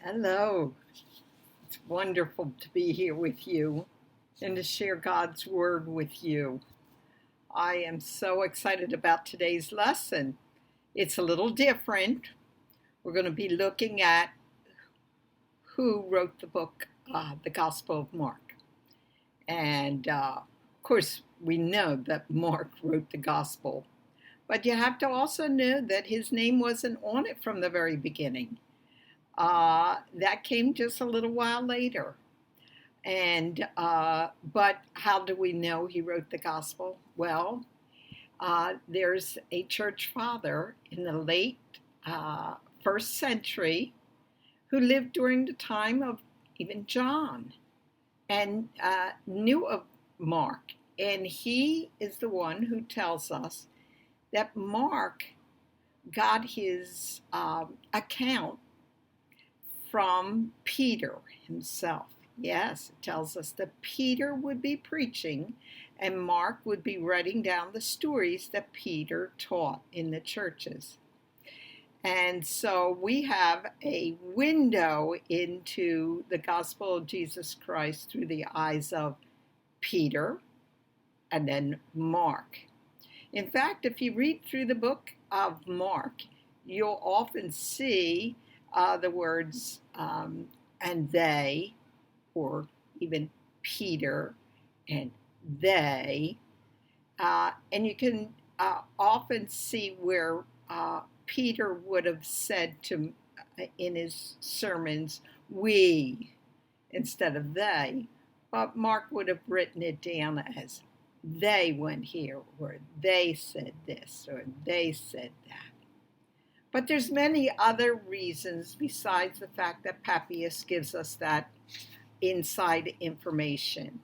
Hello. It's wonderful to be here with you and to share God's Word with you. I am so excited about today's lesson. It's a little different. We're going to be looking at who wrote the book, the Gospel of Mark. And of course, we know that Mark wrote the Gospel. But you have to also know that his name wasn't on it from the very beginning. That came just a little while later. But how do we know he wrote the gospel? Well, there's a church father in the late first century who lived during the time of even John and knew of Mark. And he is the one who tells us that Mark got his account from Peter himself. Yes, it tells us that Peter would be preaching and Mark would be writing down the stories that Peter taught in the churches. And so we have a window into the gospel of Jesus Christ through the eyes of Peter and then Mark. In fact, if you read through the book of Mark, you'll often see the words and they, or even Peter and they, and you can often see where Peter would have said to in his sermons we instead of they, but Mark would have written it down as they went here, or they said this, or they said that. But there's many other reasons besides the fact that Papias gives us that inside information.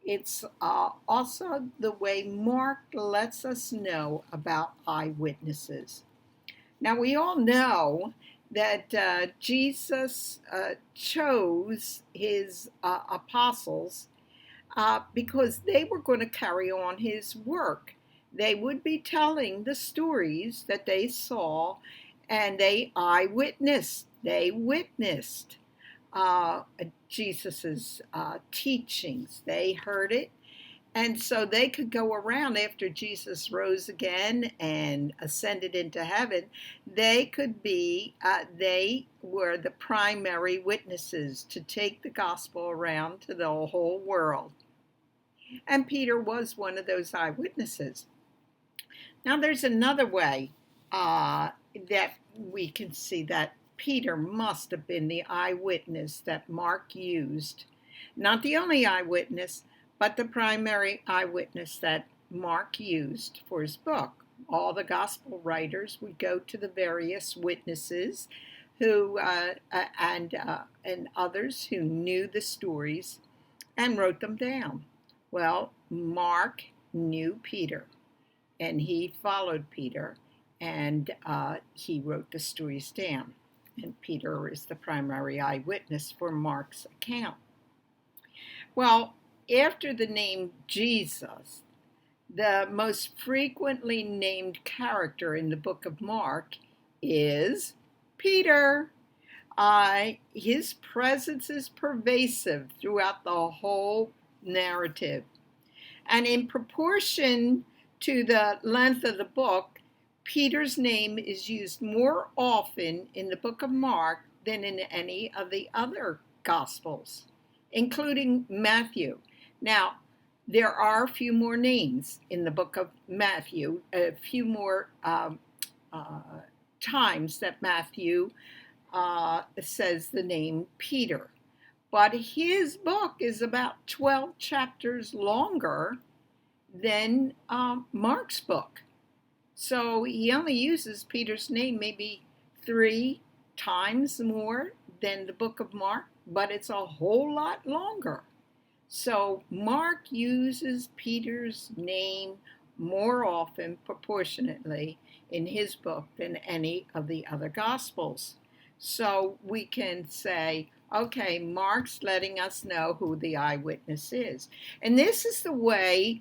It's also the way Mark lets us know about eyewitnesses. Now, we all know that Jesus chose his apostles because they were going to carry on his work. They would be telling the stories that they saw, and they eyewitnessed. They witnessed Jesus's teachings. They heard it, and so they could go around after Jesus rose again and ascended into heaven. They could be. They were the primary witnesses to take the gospel around to the whole world. And Peter was one of those eyewitnesses. Now, there's another way that we can see that Peter must have been the eyewitness that Mark used. Not the only eyewitness, but the primary eyewitness that Mark used for his book. All the gospel writers would go to the various witnesses who and others who knew the stories and wrote them down. Well, Mark knew Peter, and he followed Peter, and he wrote the stories down. And Peter is the primary eyewitness for Mark's account. Well, after the name Jesus, the most frequently named character in the book of Mark is Peter. His presence is pervasive throughout the whole narrative. And in proportion to the length of the book, Peter's name is used more often in the book of Mark than in any of the other Gospels, including Matthew. Now, there are a few more names in the book of Matthew, a few more times that Matthew says the name Peter. But his book is about 12 chapters longer than Mark's book. So he only uses Peter's name maybe 3 times more than the book of Mark, but it's a whole lot longer. So Mark uses Peter's name more often proportionately in his book than any of the other Gospels. So we can say, okay, Mark's letting us know who the eyewitness is. And this is the way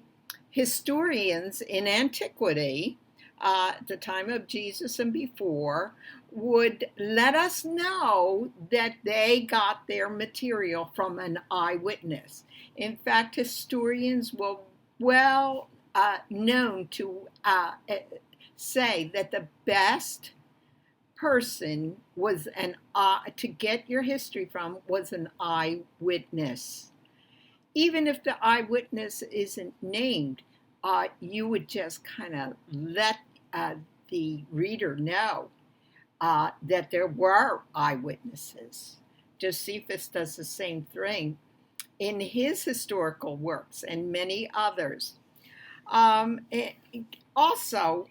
historians in antiquity, at the time of Jesus and before, would let us know that they got their material from an eyewitness. In fact, historians were well known to say that the best person was to get your history from was an eyewitness. Even if the eyewitness isn't named, you would just kind of let the reader know that there were eyewitnesses. Josephus does the same thing in his historical works and many others. Also,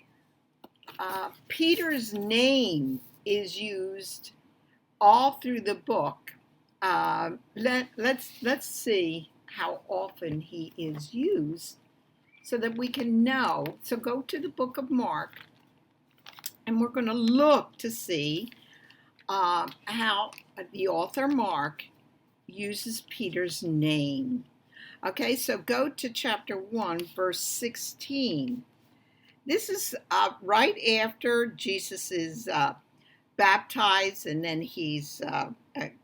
Peter's name is used all through the book. Let's see how often he is used so that we can know. So go to the book of Mark, and we're going to look to see how the author Mark uses Peter's name. Okay, so go to chapter 1, verse 16. This is right after Jesus is baptized, and then he's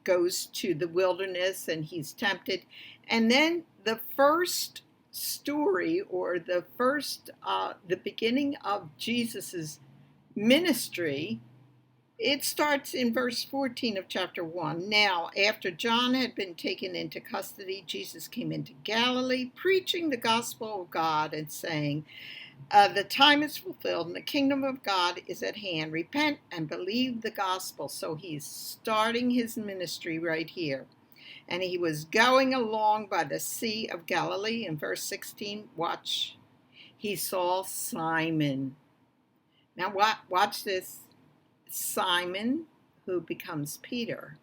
goes to the wilderness and he's tempted. And then the first story, or the beginning of Jesus's ministry, it starts in verse 14 of chapter 1. Now, after John had been taken into custody, Jesus came into Galilee, preaching the gospel of God and saying, the time is fulfilled and the kingdom of God is at hand. Repent and believe the gospel. So he's starting his ministry right here. And he was going along by the Sea of Galilee. In verse 16, watch. He saw Simon. Now watch this. Simon, who becomes Peter,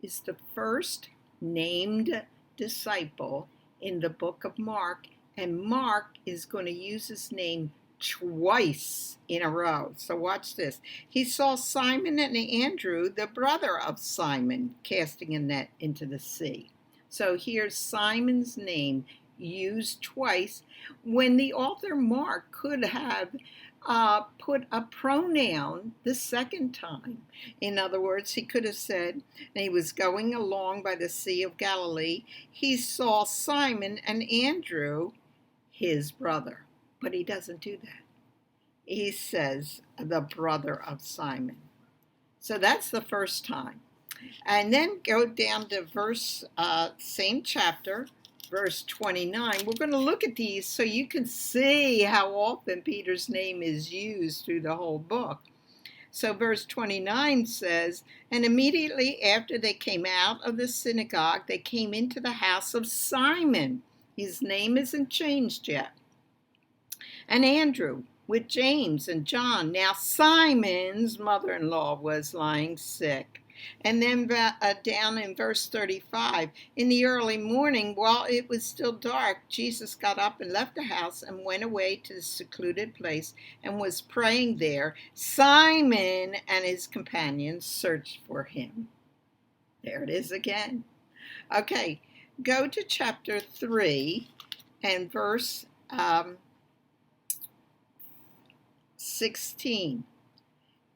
is the first named disciple in the book of Mark, and Mark is going to use his name twice in a row. So watch this. He saw Simon and Andrew, the brother of Simon, casting a net into the sea. So here's Simon's name used twice when the author Mark could have put a pronoun the second time. In other words, he could have said, and he was going along by the Sea of Galilee, he saw Simon and Andrew, his brother. But he doesn't do that. He says, the brother of Simon. So that's the first time. And then go down to same chapter, verse 29. We're going to look at these so you can see how often Peter's name is used through the whole book. So verse 29 says, and immediately after they came out of the synagogue, they came into the house of Simon. His name isn't changed yet. And Andrew with James and John. Now Simon's mother-in-law was lying sick. And then down in verse 35, in the early morning, while it was still dark, Jesus got up and left the house and went away to the secluded place and was praying there. Simon and his companions searched for him. There it is again. Okay, go to chapter 3 and verse 16.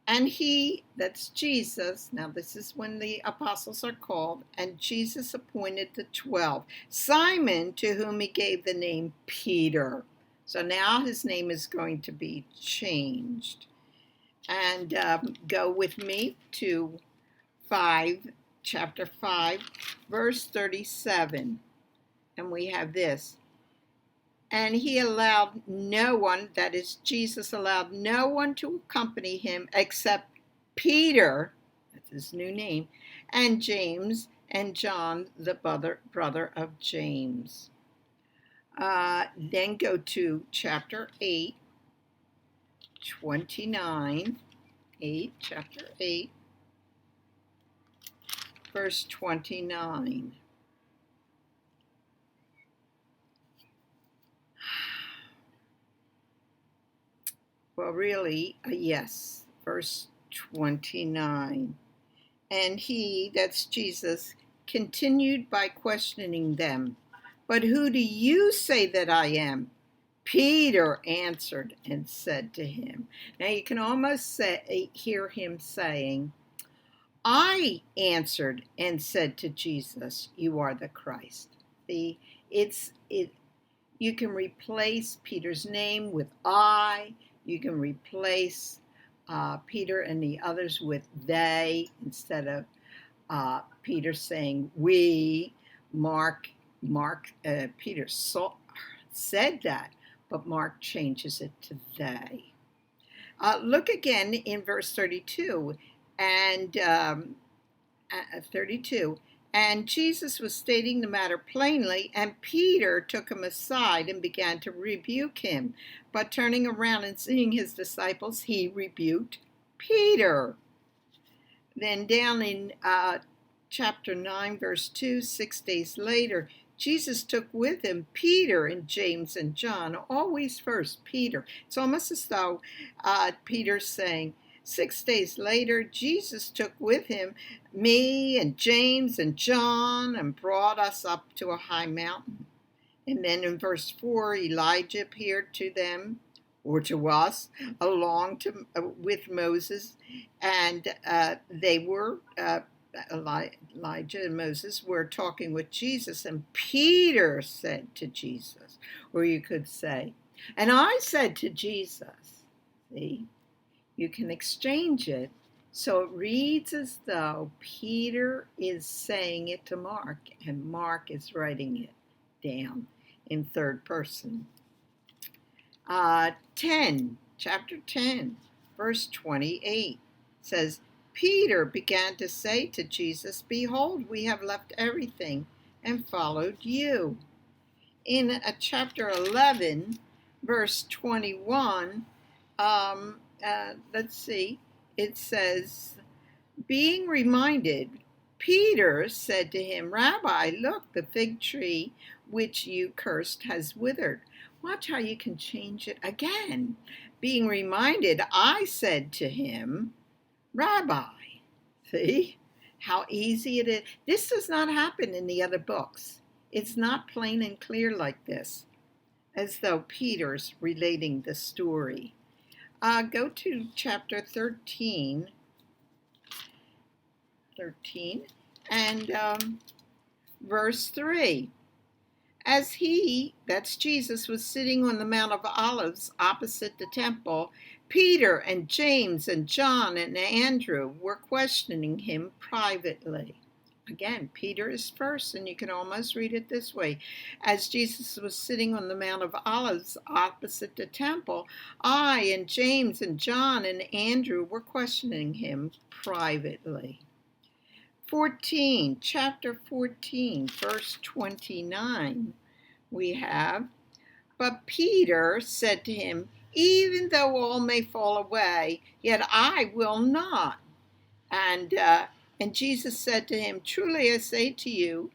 And he, that's Jesus, now this is when the apostles are called, and Jesus appointed the 12. Simon, to whom he gave the name Peter. So now his name is going to be changed. And go with me to chapter 5, verse 37. And we have this. And he allowed no one, that is, Jesus allowed no one to accompany him except Peter, that's his new name, and James and John, the brother of James. Then go to chapter 8, 29, chapter 8, verse 29. Well, really, yes, verse 29. And he, that's Jesus, continued by questioning them. But who do you say that I am? Peter answered and said to him. Now you can almost hear him saying, I answered and said to Jesus, you are the Christ. See, you can replace Peter's name with I. You can replace Peter and the others with they instead of Peter saying we. Peter said that, but Mark changes it to they. Look again in verse 32 and 32. And Jesus was stating the matter plainly, and Peter took him aside and began to rebuke him. But turning around and seeing his disciples, he rebuked Peter. Then down in chapter 9, verse 2, 6 days later, Jesus took with him Peter and James and John, always first Peter. It's almost as though Peter's saying, 6 days later, Jesus took with him me and James and John and brought us up to a high mountain. And then in verse 4, Elijah appeared to them, or to us, with Moses, and Elijah and Moses were talking with Jesus, and Peter said to Jesus, or you could say, and I said to Jesus. See, you can exchange it. So it reads as though Peter is saying it to Mark, and Mark is writing it down in third person. Chapter 10, verse 28 says, Peter began to say to Jesus, behold, we have left everything and followed you. In chapter 11, verse 21, it says, being reminded, Peter said to him, Rabbi, look, the fig tree which you cursed has withered. Watch how you can change it again. Being reminded, I said to him, Rabbi. See how easy it is? This does not happen in the other books. It's not plain and clear like this, as though Peter's relating the story. Go to chapter 13 and verse 3. As that's Jesus, was sitting on the Mount of Olives opposite the temple, Peter and James and John and Andrew were questioning him privately. Again, Peter is first, and you can almost read it this way. As Jesus was sitting on the Mount of Olives opposite the temple, I and James and John and Andrew were questioning him privately. Chapter 14, verse 29, we have, but Peter said to him, even though all may fall away, yet I will not. And Jesus said to him, truly I say to you,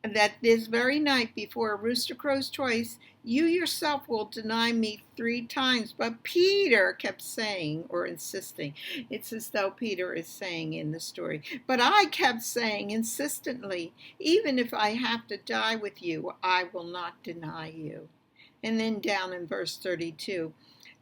that this very night before a rooster crows twice, you yourself will deny me 3 times. But Peter kept saying or insisting. It's as though Peter is saying in the story, but I kept saying insistently, even if I have to die with you, I will not deny you. And then down in verse 32,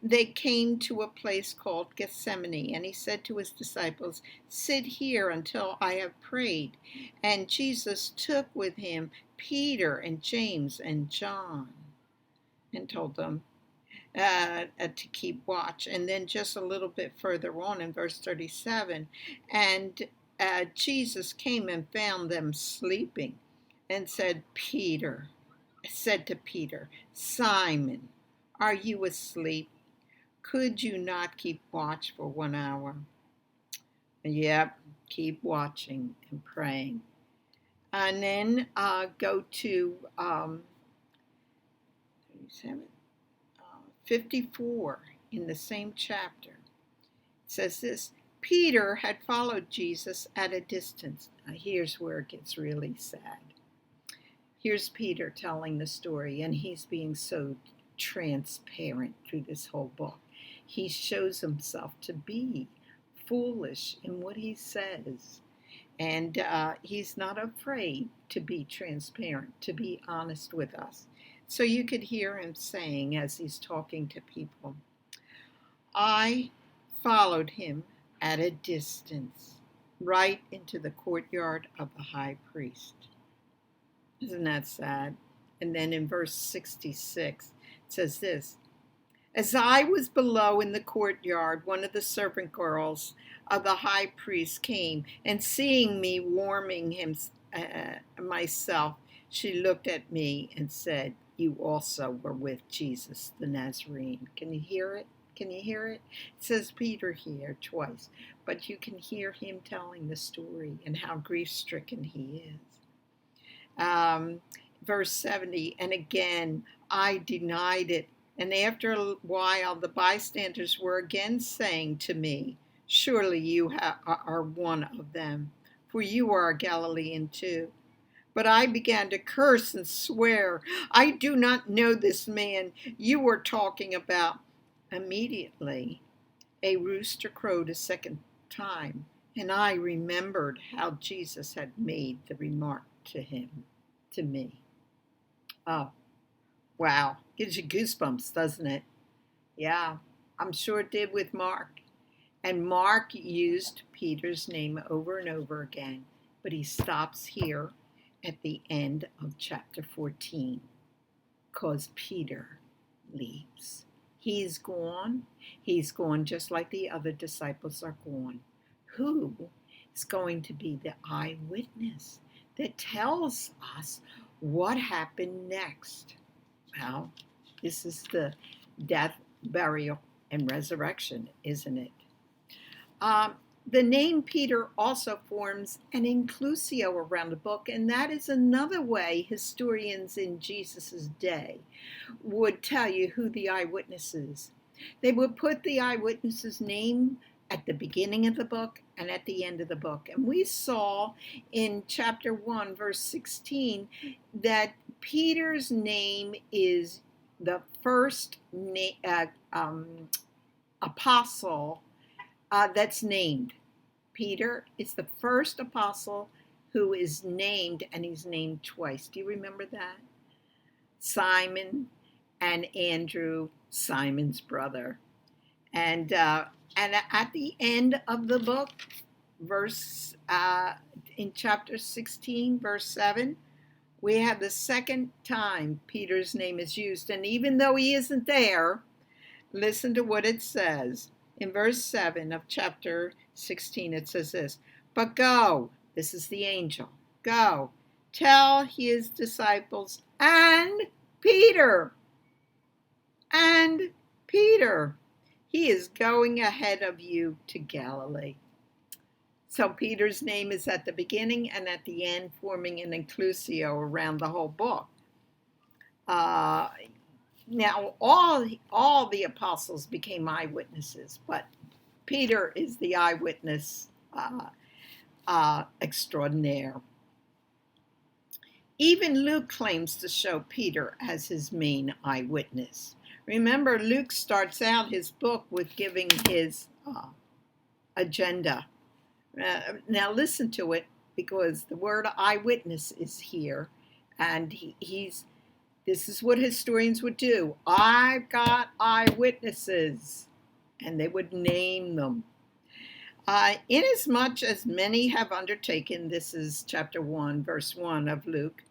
they came to a place called Gethsemane, and he said to his disciples, sit here until I have prayed. And Jesus took with him Peter and James and John and told them to keep watch. And then just a little bit further on in verse 37, and Jesus came and found them sleeping and said to Peter, Simon, are you asleep? Could you not keep watch for 1 hour? Yep, keep watching and praying. And then go to 54 in the same chapter. It says this, Peter had followed Jesus at a distance. Now here's where it gets really sad. Here's Peter telling the story, and he's being so transparent through this whole book. He shows himself to be foolish in what he says. And he's not afraid to be transparent, to be honest with us. So you could hear him saying as he's talking to people, I followed him at a distance, right into the courtyard of the high priest. Isn't that sad? And then in verse 66, it says this, as I was below in the courtyard, one of the servant girls of the high priest came, and seeing me warming myself, she looked at me and said, you also were with Jesus the Nazarene. Can you hear it? Can you hear it? It says Peter here twice, but you can hear him telling the story and how grief-stricken he is. Verse 70, and again, I denied it. And after a while, the bystanders were again saying to me, surely you are one of them, for you are a Galilean too. But I began to curse and swear, I do not know this man you are talking about. Immediately, a rooster crowed a second time, and I remembered how Jesus had made the remark to me. Oh, wow. Gives you goosebumps, doesn't it? Yeah, I'm sure it did with Mark. And Mark used Peter's name over and over again, but he stops here at the end of chapter 14 because Peter leaves. He's gone. He's gone just like the other disciples are gone. Who is going to be the eyewitness that tells us what happened next? Well, this is the death, burial, and resurrection, isn't it? The name Peter also forms an inclusio around the book, and that is another way historians in Jesus' day would tell you who the eyewitness is. They would put the eyewitness's name at the beginning of the book and at the end of the book. And we saw in chapter 1, verse 16, that Peter's name is the first apostle that's named. Peter is the first apostle who is named, and he's named twice. Do you remember that? Simon and Andrew, Simon's brother. And at the end of the book, in chapter 16, verse 7, we have the second time Peter's name is used. And even though he isn't there, listen to what it says. In verse 7 of chapter 16, it says this, but go, this is the angel, go, tell his disciples and Peter, he is going ahead of you to Galilee. So Peter's name is at the beginning and at the end, forming an inclusio around the whole book. Now, all the apostles became eyewitnesses, but Peter is the eyewitness extraordinaire. Even Luke claims to show Peter as his main eyewitness. Remember, Luke starts out his book with giving his agenda. Now listen to it, because the word eyewitness is here, and this is what historians would do. I've got eyewitnesses, and they would name them. Inasmuch as many have undertaken, this is chapter 1, verse 1 of Luke.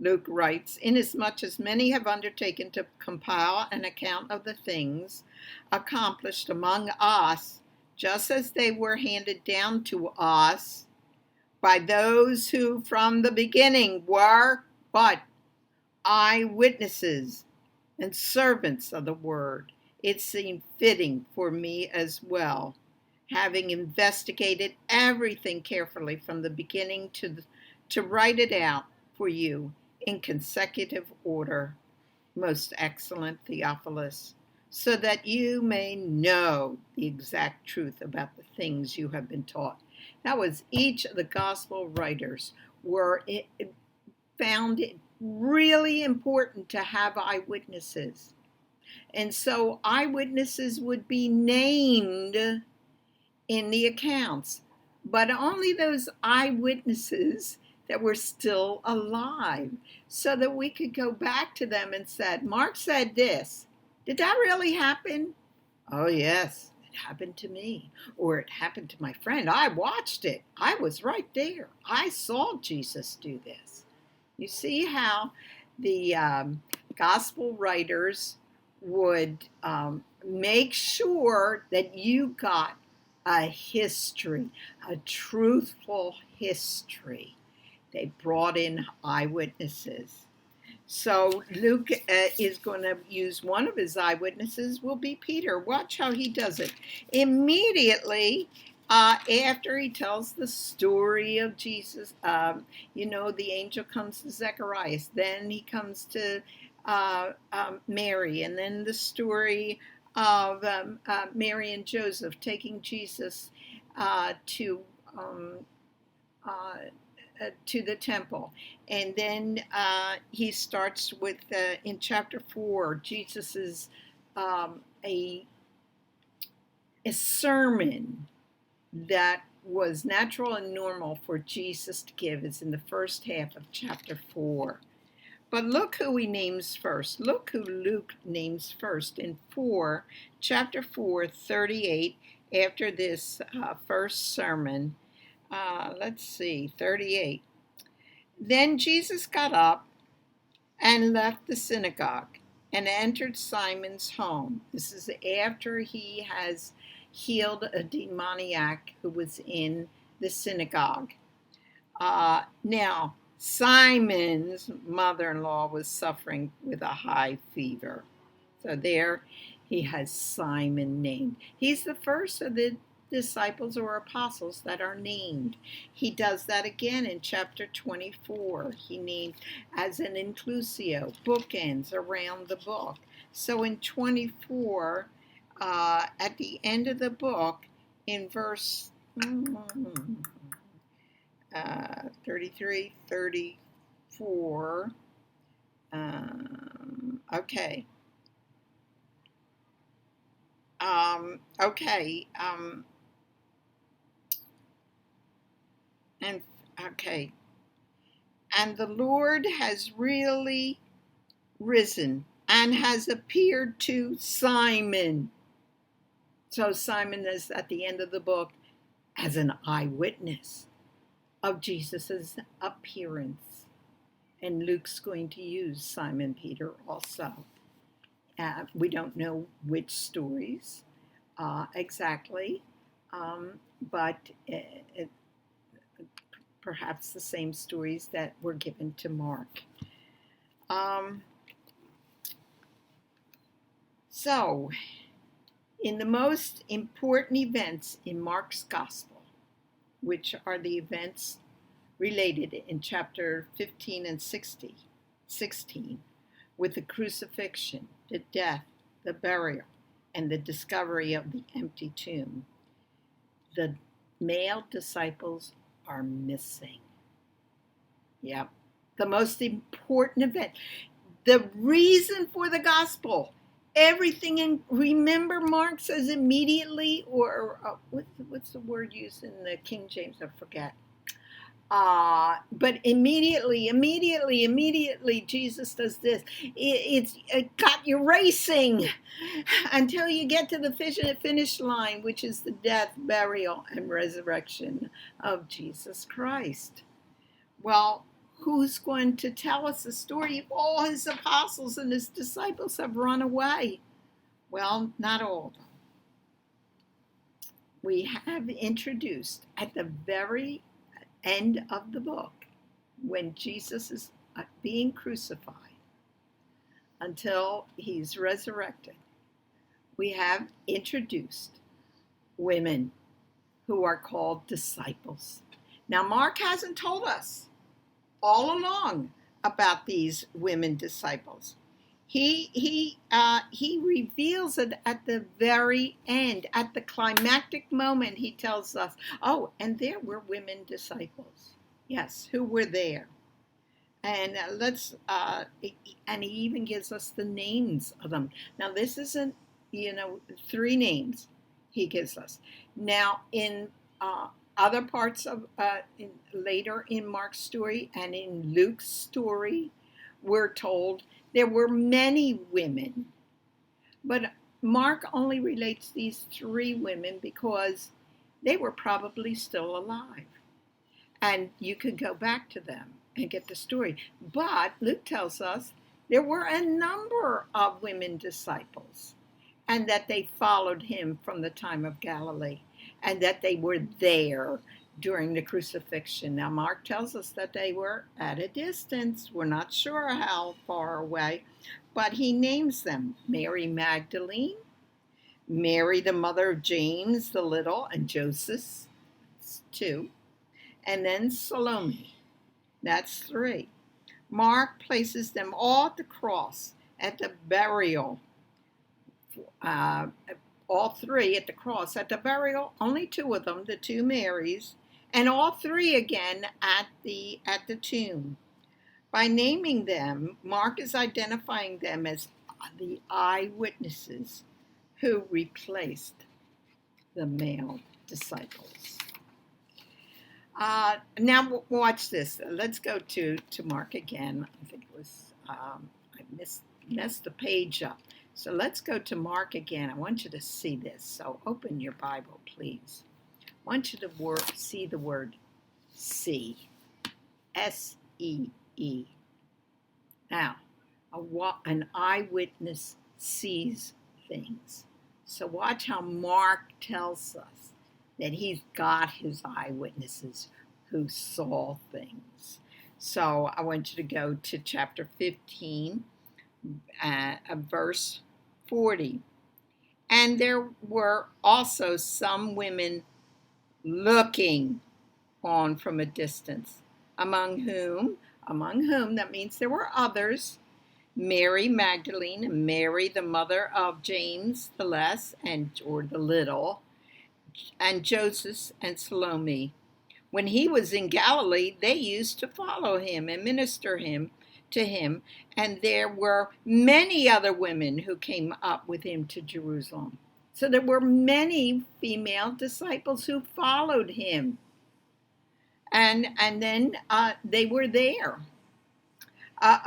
Luke writes, inasmuch as many have undertaken to compile an account of the things accomplished among us, just as they were handed down to us by those who from the beginning were but eyewitnesses and servants of the word, it seemed fitting for me as well, having investigated everything carefully from the beginning to write it out for you in consecutive order, most excellent Theophilus, so that you may know the exact truth about the things you have been taught. That was each of the gospel writers found it really important to have eyewitnesses. And so eyewitnesses would be named in the accounts, but only those eyewitnesses that were still alive so that we could go back to them and said, Mark said this. Did that really happen? Oh, yes, it happened to me. Or it happened to my friend. I watched it. I was right there. I saw Jesus do this. You see how the gospel writers would make sure that you got a history, a truthful history. They brought in eyewitnesses. So Luke is going to use one of his eyewitnesses will be Peter. Watch how he does it. Immediately after he tells the story of Jesus, the angel comes to Zacharias. Then he comes to Mary. And then the story of Mary and Joseph taking Jesus to the temple. And then he starts with, in chapter 4, Jesus's a sermon that was natural and normal for Jesus to give is in the first half of chapter 4. But look who he names first. Look who Luke names first in chapter 4, 38, after this first sermon. Let's see, 38. Then Jesus got up and left the synagogue and entered Simon's home. This is after he has healed a demoniac who was in the synagogue. Now, Simon's mother-in-law was suffering with a high fever. So there he has Simon named. He's the first of the disciples or apostles that are named. He does that again in chapter 24. He named as an inclusio, bookends around the book. So in 24, at the end of the book, in verse 33, 34, okay. And the Lord has really risen and has appeared to Simon. So Simon is at the end of the book as an eyewitness of Jesus's appearance. And Luke's going to use Simon Peter also. We don't know which stories exactly, but perhaps the same stories that were given to Mark. So, in the most important events in Mark's Gospel, which are the events related in chapter 15 and 16, with the crucifixion, the death, the burial, and the discovery of the empty tomb, the male disciples are missing. Yep. The most important event. The reason for the gospel. Everything in, remember Mark says immediately, or what's the word used in the King James? I forget. But immediately, Jesus does this. It got you racing until you get to the finish line, which is the death, burial, and resurrection of Jesus Christ. Well, who's going to tell us the story if all his apostles and his disciples have run away? Well, not all of them. We have introduced at the very end of the book, when Jesus is being crucified until he's resurrected, we have introduced women who are called disciples. Now, Mark hasn't told us all along about these women disciples. He reveals it at the very end, at the climactic moment. He tells us, oh, and there were women disciples. Yes, who were there? And and he even gives us the names of them. Now, this isn't, 3 names he gives us. Now, in other parts of later in Mark's story and in Luke's story, we're told there were many women, but Mark only relates these 3 women because they were probably still alive, and you could go back to them and get the story. But Luke tells us there were a number of women disciples, and that they followed him from the time of Galilee, and that they were there during the crucifixion. Now, Mark tells us that they were at a distance. We're not sure how far away, but he names them: Mary Magdalene, Mary, the mother of James the Little, and Joseph, 2, and then Salome. That's 3. Mark places them all at the cross, at the burial. All 3 at the cross, at the burial, only 2 of them, the 2 Marys, and all 3 again at the tomb. By naming them, Mark is identifying them as the eyewitnesses who replaced the male disciples. Now watch this. Let's go to Mark again. I think it was, I messed the page up. So let's go to Mark again. I want you to see this. So open your Bible, please. I want you to see the word see. S-E-E. Now, an eyewitness sees things. So watch how Mark tells us that he's got his eyewitnesses who saw things. So I want you to go to chapter 15, verse 40. And there were also some women looking on from a distance, among whom, that means there were others: Mary Magdalene, and Mary, the mother of James the Less, or the Little, and Joseph and Salome. When he was in Galilee, they used to follow him and minister to him, and there were many other women who came up with him to Jerusalem. So there were many female disciples who followed him, and then they were there.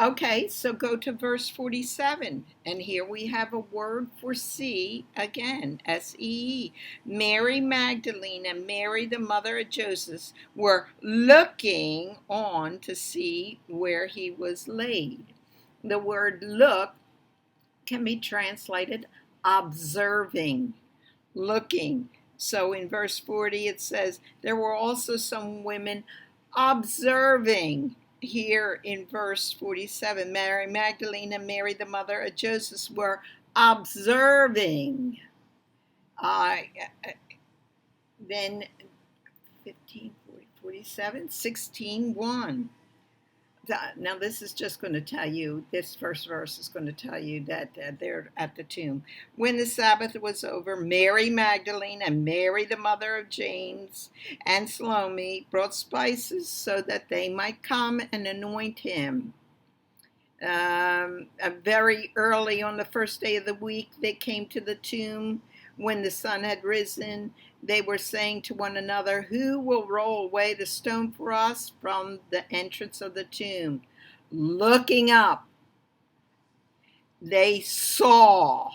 Okay, so go to verse 47, and here we have a word for see again, S-E-E. Mary Magdalene and Mary, the mother of Joseph, were looking on to see where he was laid. The word look can be translated observing, looking. So in verse 40 it says, there were also some women observing. Here in verse 47, Mary Magdalene and Mary, the mother of Joseph, were observing. Then 15, 47, 16, 1. Now this is just going to tell you, this first verse is going to tell you that they're at the tomb. When the Sabbath was over, Mary Magdalene and Mary, the mother of James, and Salome brought spices so that they might come and anoint him. Very early on the first day of the week, they came to the tomb when the sun had risen. They were saying to one another, who will roll away the stone for us from the entrance of the tomb? Looking up, they saw.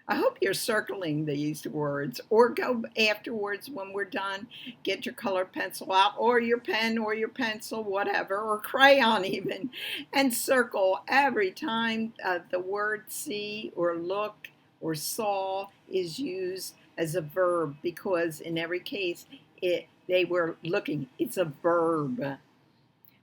I hope you're circling these words, or go afterwards when we're done, get your colored pencil out, or your pen or your pencil, whatever, or crayon even, and circle every time the word see or look or saw is used as a verb, because in every case they were looking. It's a verb.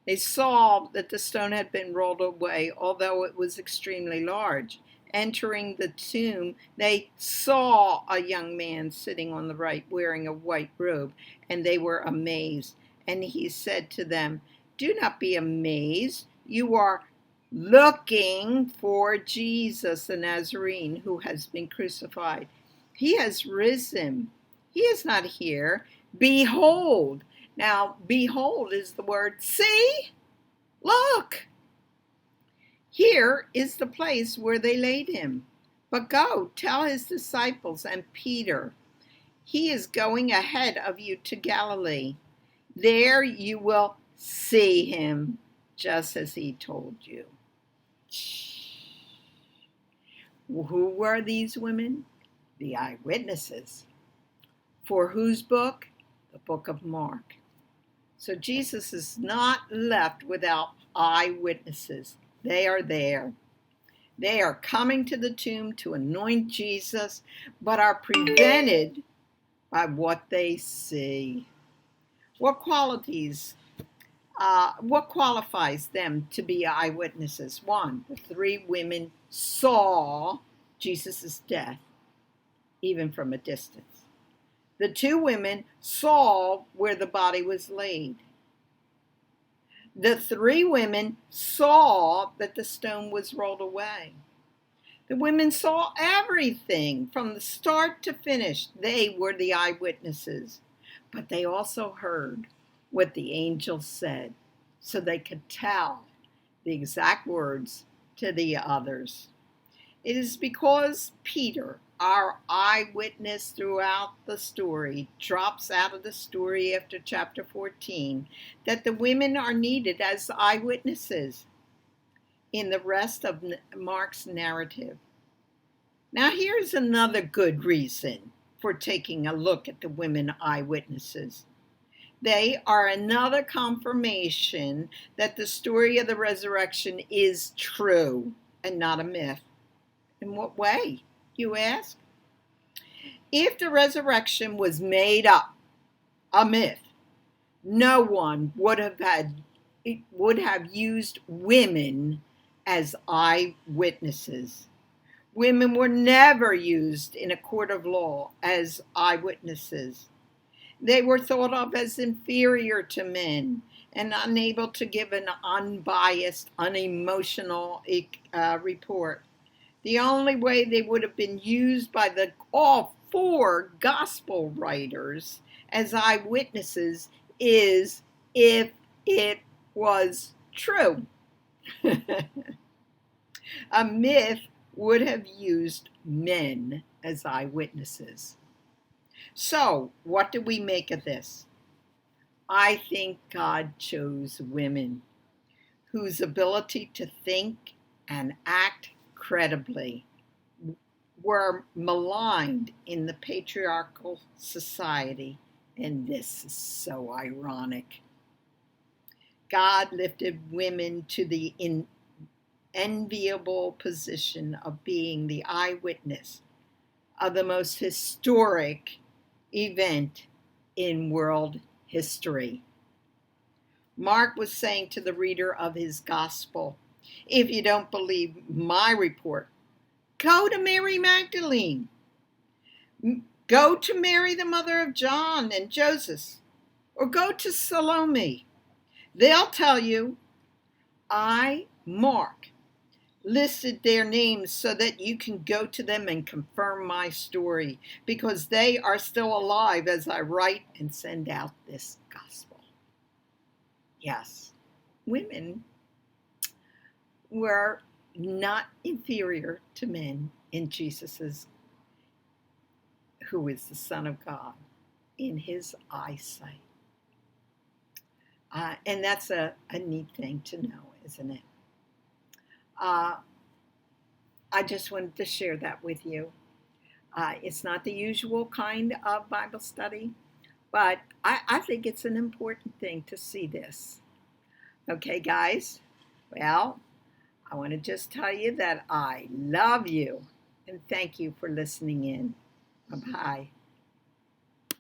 They saw that the stone had been rolled away, although it was extremely large. Entering the tomb, they saw a young man sitting on the right, wearing a white robe, and they were amazed. And he said to them, do not be amazed. You are looking for Jesus the Nazarene, who has been crucified. He has risen. He is not here. Behold. Now, behold is the word see. Look. Here is the place where they laid him. But go, tell his disciples and Peter, He is going ahead of you to Galilee. There you will see him, just as he told you. Who were these women? The eyewitnesses. For whose book? The book of Mark. So Jesus is not left without eyewitnesses. They are there. They are coming to the tomb to anoint Jesus, but are prevented by what they see. What qualities, what qualifies them to be eyewitnesses? One, the three women saw Jesus' death, even from a distance. The two women saw where the body was laid. The three women saw that the stone was rolled away. The women saw everything from the start to finish. They were the eyewitnesses. But they also heard what the angel said, so they could tell the exact words to the others. It is because Peter, our eyewitness throughout the story, drops out of the story after chapter 14, that the women are needed as eyewitnesses in the rest of Mark's narrative. Now, here's another good reason for taking a look at the women eyewitnesses. They are another confirmation that the story of the resurrection is true and not a myth. In what way, you ask? If the resurrection was made up, a myth, no one would have used women as eyewitnesses. Women were never used in a court of law as eyewitnesses. They were thought of as inferior to men and unable to give an unbiased, unemotional report. The only way they would have been used by all four gospel writers as eyewitnesses is if it was true. A myth would have used men as eyewitnesses. So, what do we make of this? I think God chose women whose ability to think and act credibly were maligned in the patriarchal society, and this is so ironic. God lifted women to the enviable position of being the eyewitness of the most historic event in world history. Mark was saying to the reader of his gospel, if you don't believe my report, go to Mary Magdalene. Go to Mary, the mother of John and Joseph, or go to Salome. They'll tell you, I, Mark, listed their names so that you can go to them and confirm my story, because they are still alive as I write and send out this gospel. Yes, women were not inferior to men in Jesus's, who is the Son of God, in his eyesight. And that's a neat thing to know, isn't it? I just wanted to share that with you. It's not the usual kind of Bible study, but I think it's an important thing to see this. Okay, guys? Well, I want to just tell you that I love you and thank you for listening in. Bye-bye.